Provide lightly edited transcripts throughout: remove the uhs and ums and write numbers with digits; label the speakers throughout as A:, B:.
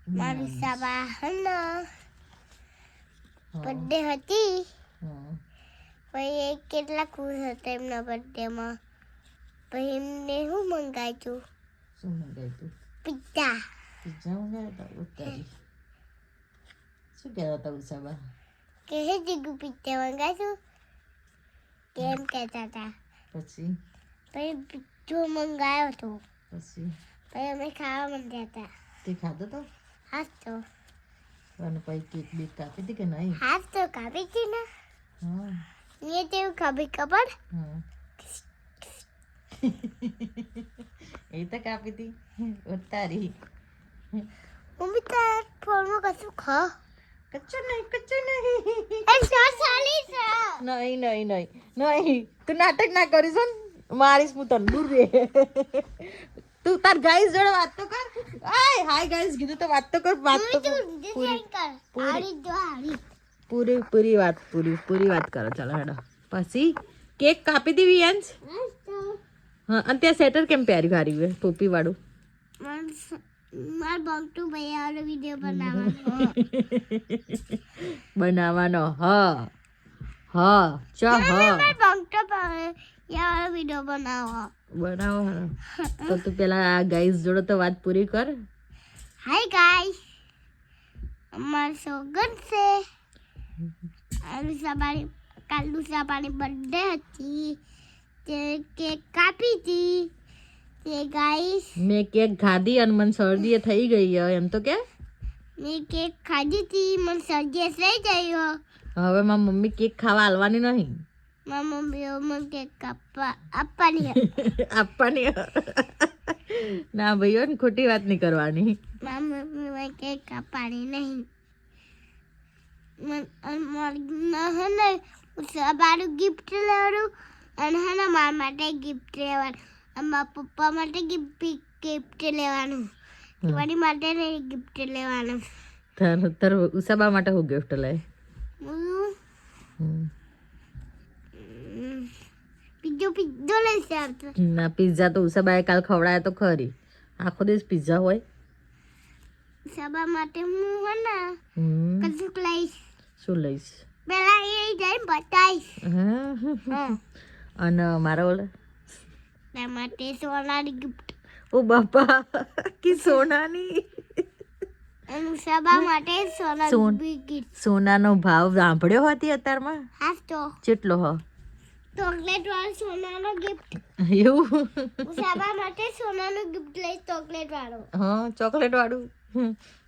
A: મારી સભા બર્થડે હતી પછી કેટલા ખુશ હતા એમના બર્થડેમાં પછી એમને શું મંગાવ્યું
B: શું મંગાવ્યું
A: પિઝા
B: પિઝા મંગાવ્યા હતા ઉતારી શું કહેતા હતા ઉષાબા
A: કે હે જીગુ પિઝા મંગાવ્યું કેમ કહેતા હતા
B: પછી
A: પિઝ્ઝો મંગાવ્યો હતો
B: પછી
A: અમે ખાવા માંડ્યા હતા
B: તે ખાધો તો
A: હા તો
B: અને પછી કેક બેક કાપી હતી કે નહીં
A: હા તો કાપી હતી ને
B: હા
A: એ તેવું ખબર
B: હા એ તો કાપી હતી ઉતારી
A: મમ્મી તાર ફોનમાં કશું ખા
B: કચ્ચું નહીં
A: એ સાલી છે
B: નહીં નહીં નહીં નહીં તું નાટક ના કરીશ ને મારીશ હું તને દૂર રે તું તાર ગાઈસ જોડે વાત તો કર આય હાય ગાઈસ કીધું તો વાત તો કર વાત તો કર પૂરી વાત કરો ચાલો હેડો પછી કેક કાપી દીધી યંસ હા અને ત્યાં સેટર કેમ પહેરી વારી ટોપી વાળું
A: માર બોક્ટુ ભાઈ વિડિયો
B: બનાવવાનો હા હા ચા હા
A: માર બોક્ટુ ભાઈ વિડિયો બનાવો
B: તો તું પેલા આ ગાઈસ જોડે તો વાત પૂરી કર
A: હાય ગાઈસ અમાર સોગન છે કાલુસાબાની બર્થડે હતી તે કેક કાપી હતી તે ગાઈસ
B: મેં કેક ખાધી અને મને શરદી થઈ ગઈ એમ તો કે
A: મેં કેક ખાધી હતી મને શરદી થઈ ગઈ
B: હવે મારી મમ્મી કેક ખાવા આલવાની નહીં
A: મારી મમ્મી મને કેક આપવાની
B: ના ભાઈઓ ને ખોટી વાત નહીં કરવાની
A: મારી મમ્મી મને કેક આપવાની નહીં બારું ગિફ્ટ લેવાનું અને હે ને મારા માટે ગિફ્ટ લેવાનું મારા પપ્પા માટે ગિફ્ટ લેવાનું મારી માટે ગિફ્ટ લેવાનું
B: તાર ઉષાબા માટે હું ગિફ્ટ લે
A: પિઝ્ઝો લઈશ આવતો
B: ના પિઝા તો ઉષાબાએ કાલ ખવડાયા તો ખરી આખો દિવસ પિઝા હોય
A: ઉષાબા માટે હું હે ને કશુંક લઈશ
B: શું લઈશ
A: પેલા એ જઈને બતાવીશ
B: અને મારા ઓલા
A: તારા માટે સોનાની ગિફ્ટ
B: ઓ બાપા કે સોનાની
A: અને ઉષાબા માટે સોનાની ગિફ્ટ
B: સોનાનો ભાવ સાંભળ્યો હતી અત્યારમાં
A: હા તો
B: કેટલો હો
A: ચોકલેટ વાળો સોનાનો ગિફ્ટ
B: એવું
A: ઉષાબા માટે સોનાનો ગિફ્ટ લઈશ ચોકલેટ વાળો
B: હા ચોકલેટ વાળું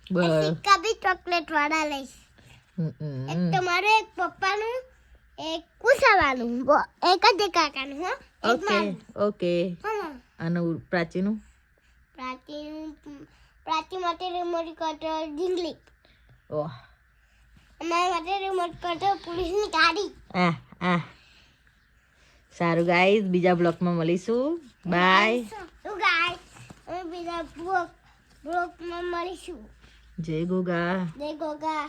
B: બસ
A: સિક્કા બી ચોકલેટ વાળા લઈશ એક તમારે એક પપ્પાનું એક ઉષાવાનું એક જ કાકાનું હો
B: ઓકે ઓકે અને પ્રાચીનું
A: પ્રાચી માટે રિમોટ કંટ્રોલ ઢીંગલી
B: ઓહ
A: અમારા માટે રિમોટ કંટ્રોલ પોલીસની ગાડી
B: સારું ગાઈસ બીજા બ્લોગમાં મળીશું બાય
A: અમે બીજા બ્લોગમાં મળીશું
B: જય ગોગા
A: જય ગોગા